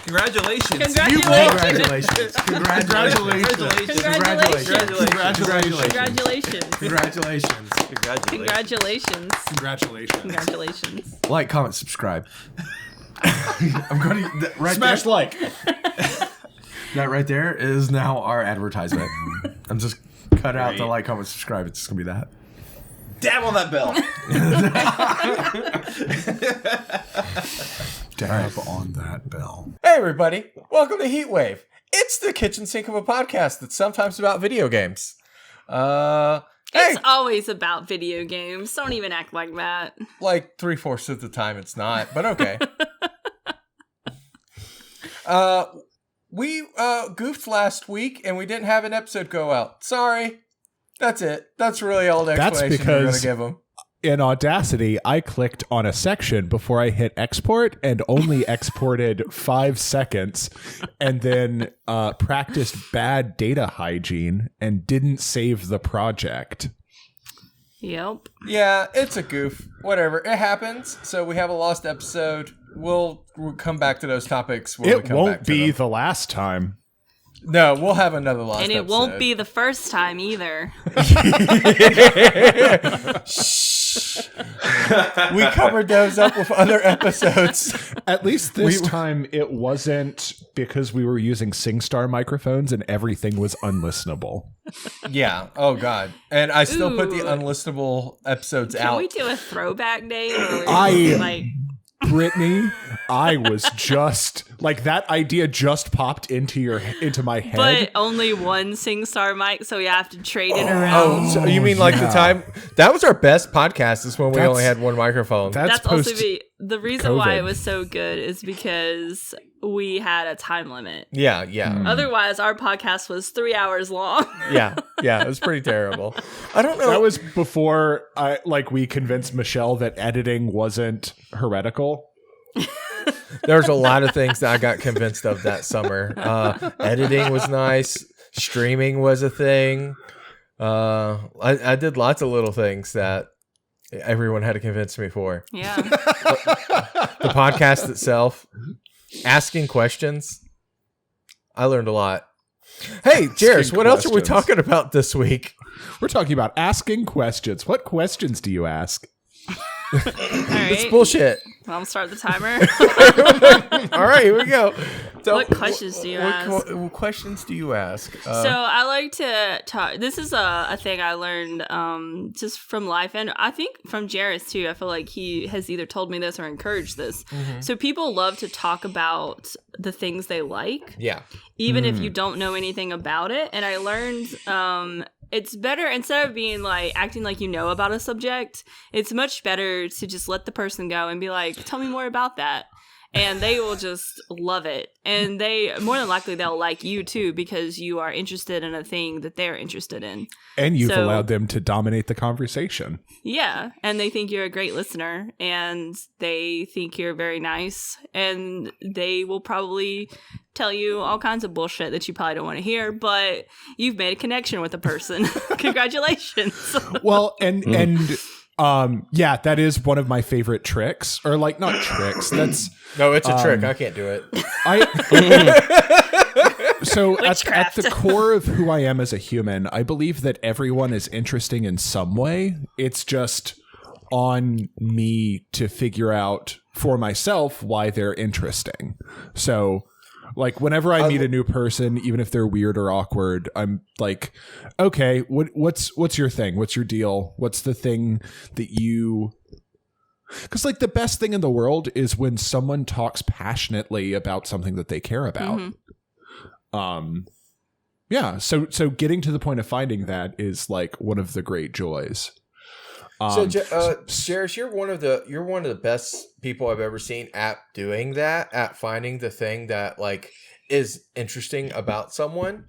Congratulations. Congratulations. Like, comment, subscribe. I'm going to smash there. Like. That right there is now our advertisement. I'm just cut out the like, comment, subscribe. It's just gonna be that. Dab on that bell. Dab on that bell. Hey everybody, welcome to HEETwave. It's the kitchen sink of a podcast that's sometimes about video games. It's always about video games. Don't even act like that. Like 3/4 of the time it's not, but okay. We goofed last week and we didn't have an episode go out. Sorry. That's it. That's really all the explanation we're going to give them. In Audacity, I clicked on a section before I hit export and only exported 5 seconds and then practiced bad data hygiene and didn't save the project. Yep. Yeah, it's a goof. Whatever. It happens. So we have a lost episode. We'll come back to those topics when we come back to them. It won't be the last time. No, we'll have another lost episode. And it won't be the first time either. Shh. We covered those up with other episodes. At least this time it wasn't because we were using SingStar microphones and everything was unlistenable. Yeah. Oh, God. And I still put the unlistenable episodes out. Can we do a throwback day? Where Brittany, I was just like that idea just popped into my head. But only one SingStar mic, so you have to trade it around. Oh, so you mean like the time that was our best podcast is when we only had one microphone. That's also the reason why it was so good is because we had a time limit. Yeah. Otherwise, our podcast was 3 hours long. Yeah, it was pretty terrible. I don't know. That was before we convinced Michelle that editing wasn't heretical. There's a lot of things that I got convinced of that summer. Editing was nice. Streaming was a thing. I did lots of little things that everyone had to convince me for. Yeah. The podcast itself, asking questions. I learned a lot. Hey, Jairus, what else are we talking about this week? We're talking about asking questions. What questions do you ask? All right. It's bullshit. I'll start the timer. All right, here we go. So, what questions do you ask? What questions do you ask? So I like to talk. This is a thing I learned just from life, and I think from Jairus too. I feel like he has either told me this or encouraged this. Mm-hmm. So people love to talk about the things they like. Yeah. Even if you don't know anything about it. And I learned it's better, instead of being like acting like you know about a subject, it's much better to just let the person go and be like, tell me more about that. And they will just love it. And they, more than likely, they'll like you too because you are interested in a thing that they're interested in. And you've allowed them to dominate the conversation. Yeah. And they think you're a great listener and they think you're very nice. And they will probably tell you all kinds of bullshit that you probably don't want to hear, but you've made a connection with a person. Congratulations. Well, and yeah, that is one of my favorite tricks, or like not tricks. That's no, it's a trick. I can't do it. So at the core of who I am as a human, I believe that everyone is interesting in some way. It's just on me to figure out for myself why they're interesting. So like whenever I meet a new person, even if they're weird or awkward, I'm like, okay, what's your thing? What's your deal? What's the thing that you... Because like the best thing in the world is when someone talks passionately about something that they care about. Mm-hmm. Yeah. So getting to the point of finding that is like one of the great joys. Jairus, you're one of the best people I've ever seen at doing that, at finding the thing that like is interesting about someone.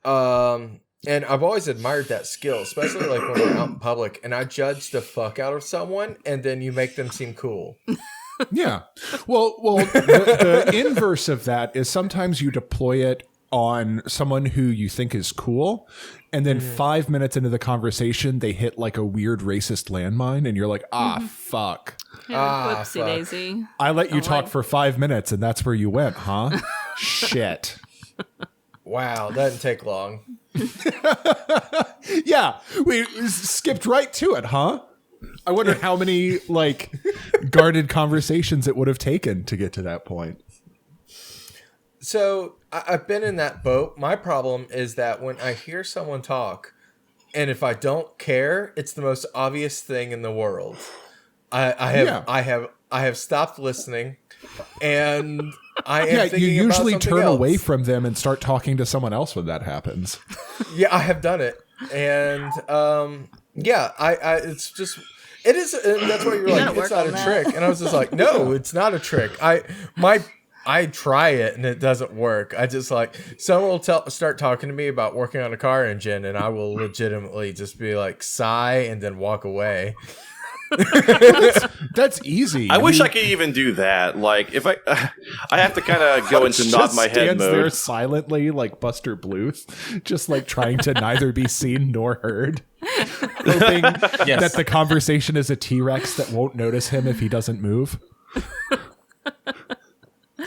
And I've always admired that skill, especially like when we're out in public and I judge the fuck out of someone and then you make them seem cool. Yeah. Well, the inverse of that is sometimes you deploy it on someone who you think is cool, and then 5 minutes into the conversation, they hit like a weird racist landmine, and you're like, fuck. Yeah, whoopsie daisy. I let you talk for 5 minutes, and that's where you went, huh? Shit. Wow, that didn't take long. Yeah, we skipped right to it, huh? I wonder how many like guarded conversations it would have taken to get to that point. So I've been in that boat. My problem is that when I hear someone talk, and if I don't care, it's the most obvious thing in the world. I have stopped listening, and I am thinking you usually about something turn else. away from them and start talking to someone else when that happens. Yeah, I have done it, and it's just it is, and that's why you're like, gotta it's work not on a that. trick, and I was just like, no, it's not a trick. I try it and it doesn't work. I just like someone will start talking to me about working on a car engine, and I will legitimately just be like sigh and then walk away. That's easy. I wish I could even do that. Like, if I have to kind of go into nod my head stands there mode. silently like Buster Bluth, just like trying to neither be seen nor heard, hoping that the conversation is a T-Rex that won't notice him if he doesn't move.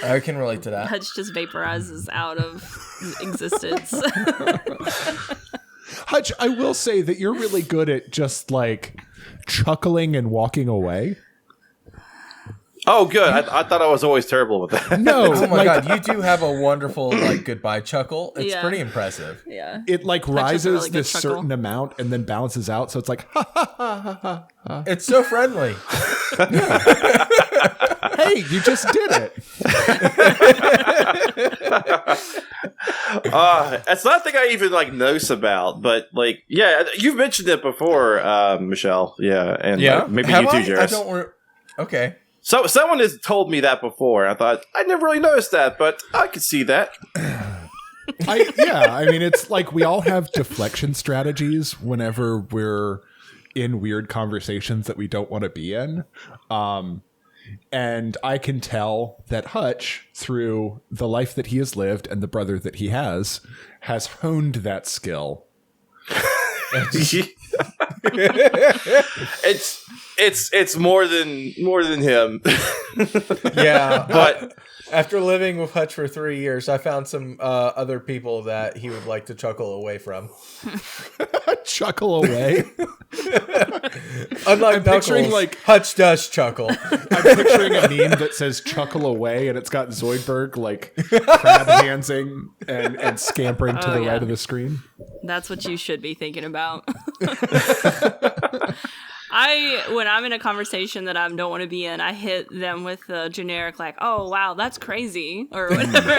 I can relate to that. Hutch just vaporizes out of existence. Hutch, I will say that you're really good at just like chuckling and walking away. Oh, good. I thought I was always terrible with that. No, Oh my like, god, you do have a wonderful like goodbye chuckle. It's Yeah. pretty impressive. Yeah. it like has a rises really good this chuckle. certain amount and then balances out, so it's like, It's so friendly. hey, you just did it. It's not a thing I even like knows about, but like, yeah, you've mentioned it before, Michelle. Yeah, and maybe Have you too, I Jairus. don't. Okay. So someone has told me that before. I thought I never really noticed that, but I could see that. I mean, it's like we all have deflection strategies whenever we're in weird conversations that we don't want to be in. And I can tell that Hutch, through the life that he has lived and the brother that he has honed that skill. It's more than him. Yeah, But after living with Hutch for 3 years, I found some other people that he would like to chuckle away from. Chuckle away. Unlike I'm picturing, Knuckles, like- Hutch does chuckle. I'm picturing a meme that says "chuckle away" and it's got Zoidberg like crab handsing and scampering to the yeah. right of the screen. That's what you should be thinking about. When I'm in a conversation that I don't want to be in, I hit them with the generic like, "Oh wow, that's crazy," or whatever.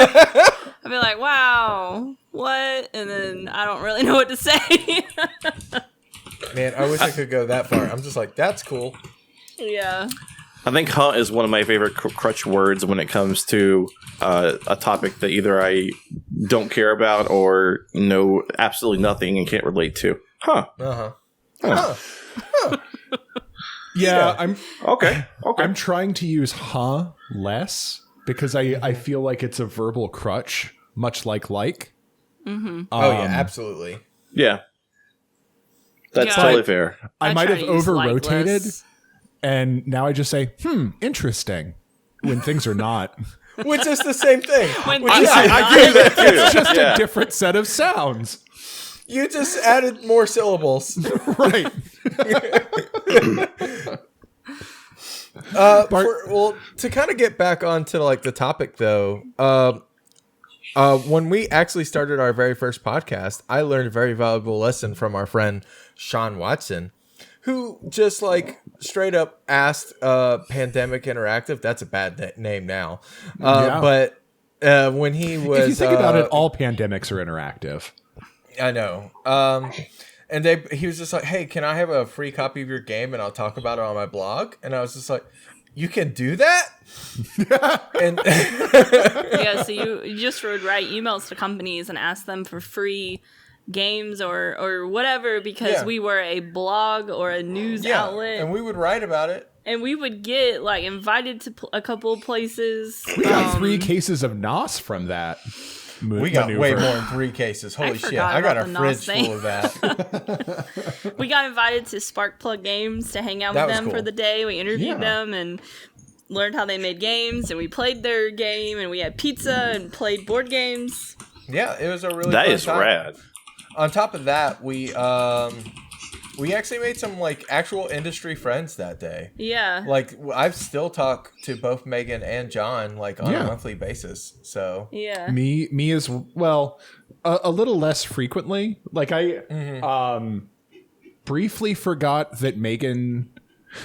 I'll be like, "Wow, what?" And then I don't really know what to say. Man, I wish I could go that far. I'm just like, that's cool. Yeah. I think "huh" is one of my favorite crutch words when it comes to a topic that either I don't care about or know absolutely nothing and can't relate to. Huh. Uh-huh. Huh. Yeah, I'm Okay. I'm trying to use "huh" less because I feel like it's a verbal crutch, much like. Mm-hmm. Oh, yeah, absolutely. Yeah. That's Yeah. totally fair. I might try have to use like over-rotated, less. and now I just say, interesting, when things are not. Which is the same thing. When Which things is- are I not- do that too. It's just Yeah. a different set of sounds. You just added more syllables. Right. To kind of get back onto like the topic though, when we actually started our very first podcast, I learned a very valuable lesson from our friend Sean Watson, who just like straight up asked Pandemic Interactive. That's a bad name now, Yeah. but when he was, If you think about it, all pandemics are interactive. I know. And he was just like, "Hey, can I have a free copy of your game and I'll talk about it on my blog?" And I was just like, "You can do that?" And Yeah, so you just would write emails to companies and ask them for free games or whatever because Yeah. we were a blog or a news outlet. and we would write about it. And we would get like invited to a couple places. We got 3 cases of NOS from that. We got maneuver. way more than 3 cases. Holy shit! forgot I got a about the fridge NOS full of that. We got invited to Sparkplug Games to hang out That with was them for cool. the day. We interviewed them, and learned how they made games, and we played their game, and we had pizza and played board games. Yeah, it was a really That fun is time. rad. On top of that, we actually made some like actual industry friends that day. Yeah. Like I've still talked to both Megan and John like on a monthly basis. So Yeah. Me as well, a little less frequently. Like I briefly forgot that Megan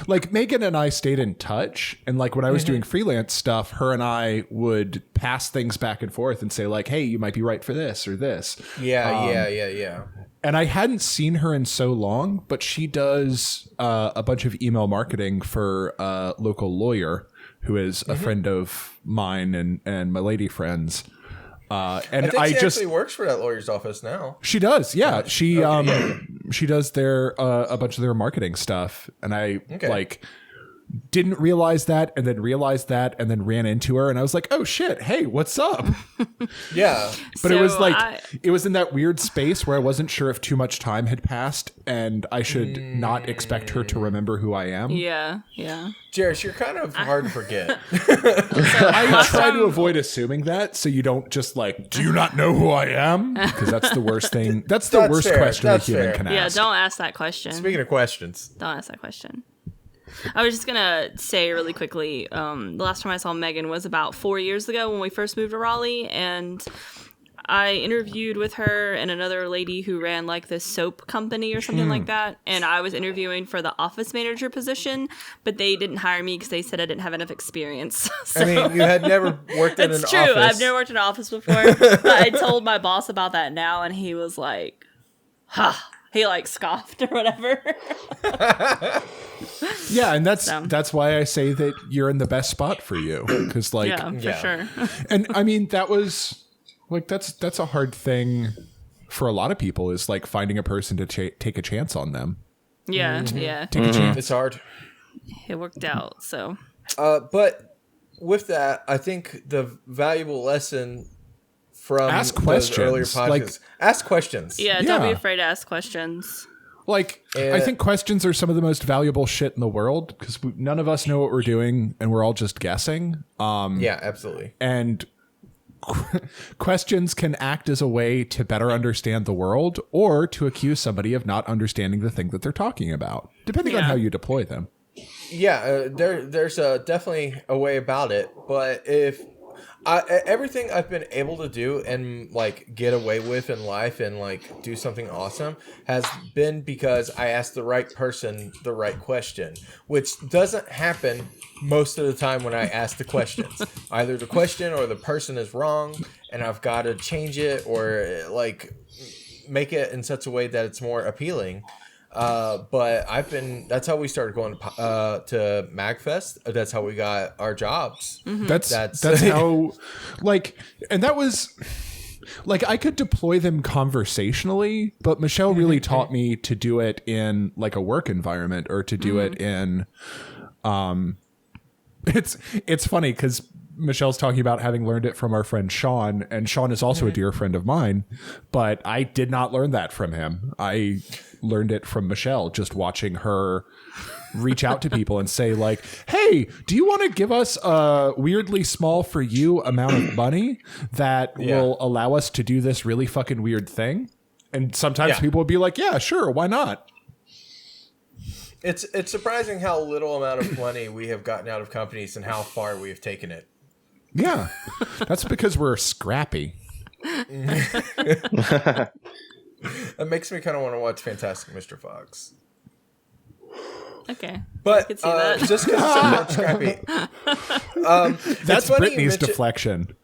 and I stayed in touch, and like when I was doing freelance stuff, her and I would pass things back and forth and say like, hey, you might be right for this or this. Yeah. And I hadn't seen her in so long, but she does a bunch of email marketing for a local lawyer who is a friend of mine and my lady friends. And I think she just actually works for that lawyer's office now. she does, yeah. She she does their a bunch of their marketing stuff, and I like didn't realize that, and then realized that, and then ran into her, and I was like, oh shit, hey, what's up? Yeah. But it was like it was in that weird space where I wasn't sure if too much time had passed, and I should not expect her to remember who I am. Yeah. Jairus, you're kind of hard to forget. I try to avoid assuming that, so you don't just like, do you not know who I am? Because that's the worst thing. That's the worst fair. question That's a human fair. can Yeah, ask. don't ask that question. Speaking of questions. Don't ask that question. I was just gonna say really quickly, the last time I saw Megan was about 4 years ago when we first moved to Raleigh, and I interviewed with her and another lady who ran like this soap company or something like that, and I was interviewing for the office manager position, but they didn't hire me because they said I didn't have enough experience. So, I mean, you had never worked in an it's true. office. I've never worked in an office before. But I told my boss about that now, and he was like, "Ha." He like scoffed or whatever. Yeah, and that's why I say that you're in the best spot for you, because like, Yeah, for sure. and I mean that was like that's a hard thing for a lot of people, is like finding a person to take a chance on them. Yeah. Take a chance. It's hard. It worked out. So But with that, I think the valuable lesson from Ask those questions. earlier podcasts, Like- ask questions. yeah, don't be Yeah. afraid to ask questions. Like, I think questions are some of the most valuable shit in the world, because none of us know what we're doing, and we're all just guessing. Yeah, absolutely. And questions can act as a way to better understand the world, or to accuse somebody of not understanding the thing that they're talking about, depending on how you deploy them. Yeah, there's definitely a way about it, but if everything I've been able to do and like get away with in life and like do something awesome has been because I asked the right person the right question, which doesn't happen most of the time when I ask the questions. Either the question or the person is wrong and I've got to change it or like make it in such a way that it's more appealing. But that's how we started going to MagFest. That's how we got our jobs. That's how, like, and that was like, I could deploy them conversationally, but Michelle really taught me to do it in like a work environment, or to do it in, it's funny because Michelle's talking about having learned it from our friend Sean, and Sean is also a dear friend of mine, but I did not learn that from him. I learned it from Michelle, just watching her reach out to people and say like, hey, do you want to give us a weirdly small for you amount of money that will allow us to do this really fucking weird thing? And sometimes people would be like, yeah, sure, why not? It's surprising how little amount of money we have gotten out of companies and how far we have taken it. Yeah, that's because we're scrappy. That makes me kind of want to watch Fantastic Mr. Fox. Okay. But could see that. just because it's so scrappy. That's funny you Brittany's mention- deflection.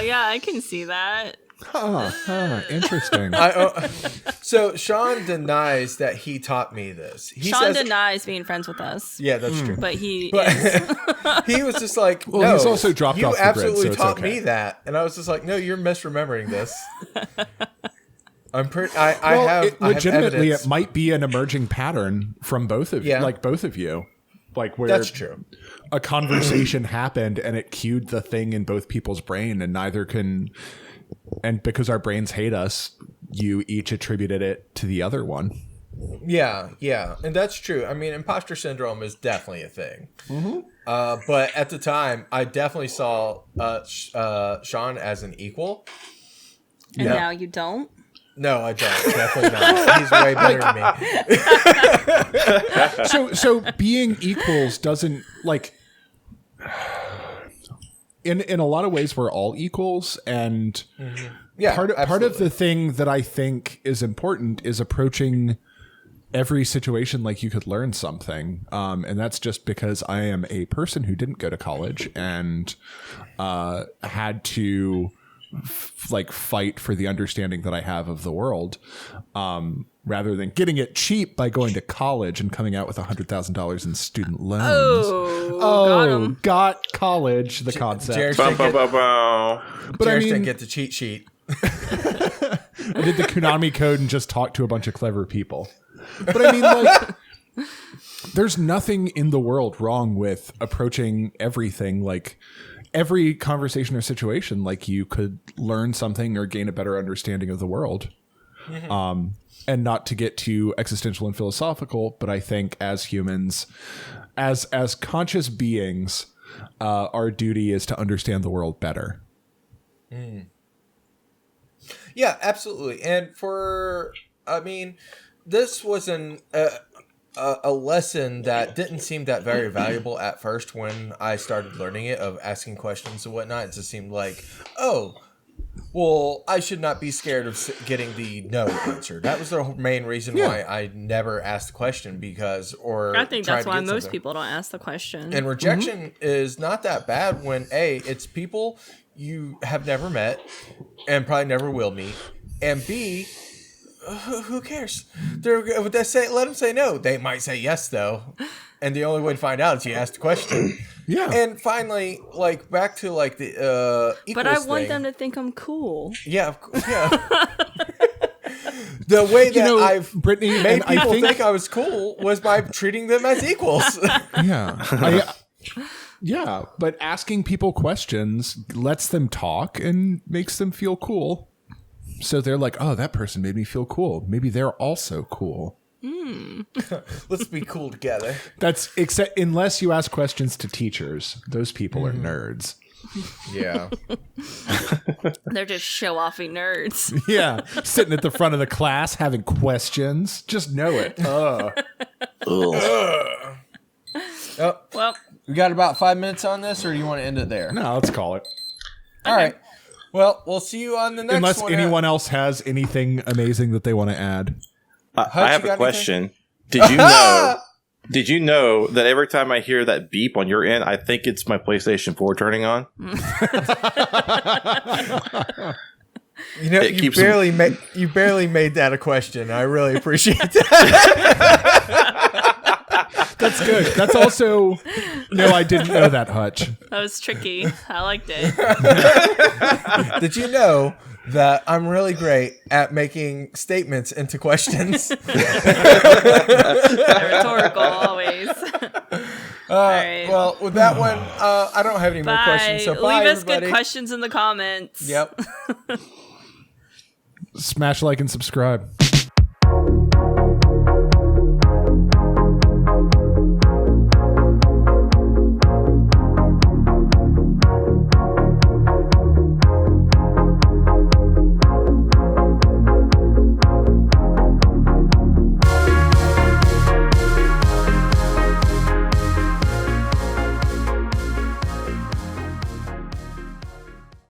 Yeah, I can see that. Interesting. So Sean denies that he taught me this. He Sean says, denies being friends with us. yeah, that's true. But he But is. he was just like, Well, no, he's also dropped you off the grid, absolutely so it's taught okay. me that. And I was just like, no, you're misremembering this. I'm pretty. I have legitimately, evidence. it might be an emerging pattern from both of Yeah. like both of you, like where That's true. a conversation happened and it cued the thing in both people's brain, and neither can. And because our brains hate us, you each attributed it to the other one. Yeah, and that's true. I mean, imposter syndrome is definitely a thing. But at the time, I definitely saw Sean as an equal. And now you don't? No, I don't. Definitely not. He's way better than me. So being equals doesn't like. In a lot of ways, we're all equals, and part of the thing that I think is important is approaching every situation like you could learn something, and that's just because I am a person who didn't go to college and had to fight for the understanding that I have of the world, rather than getting it cheap by going to college and coming out with $100,000 in student loans. Got college, the concept. Jairus didn't get the cheat sheet. I did the Konami code and just talked to a bunch of clever people. But I mean, like, there's nothing in the world wrong with approaching everything like every conversation or situation like you could learn something or gain a better understanding of the world. And not to get too existential and philosophical, but I think as humans, as conscious beings, our duty is to understand the world better. Yeah, absolutely. And this was a lesson that didn't seem that very valuable at first when I started learning it, of asking questions and whatnot. It just seemed like, well, I should not be scared of getting the no answer. That was the main reason why I never asked the question, I think that's why most people don't ask the question. And rejection is not that bad when it's people you have never met and probably never will meet, and B, who cares? Let them say no. They might say yes though, and the only way to find out is you ask the question. Yeah. And finally, back to the equals but I want thing. them to think I'm cool. Yeah, of course. Yeah. The way that I've Brittany made people think I was cool was by treating them as equals. Yeah, but asking people questions lets them talk and makes them feel cool. So they're like, oh, that person made me feel cool. Maybe they're also cool. Let's be cool together. That's unless you ask questions to teachers. Those people are nerds. Yeah. They're just show-offy nerds. Yeah. Sitting at the front of the class having questions. Just know it. Well, we got about 5 minutes on this, or do you want to end it there? No, let's call it. All right. Well, we'll see you on the next Unless one. anyone else has anything amazing that they want to add. I have a question. Did you know that every time I hear that beep on your end, I think it's my PlayStation 4 turning on? You barely made that a question. I really appreciate that. That's good. That's also... No, I didn't know that, Hutch. That was tricky. I liked it. Did you know that I'm really great at making statements into questions? Rhetorical, always. All right. Well, with that one, I don't have any more questions. So bye, Leave us everybody. good questions in the comments. Yep. Smash like and subscribe.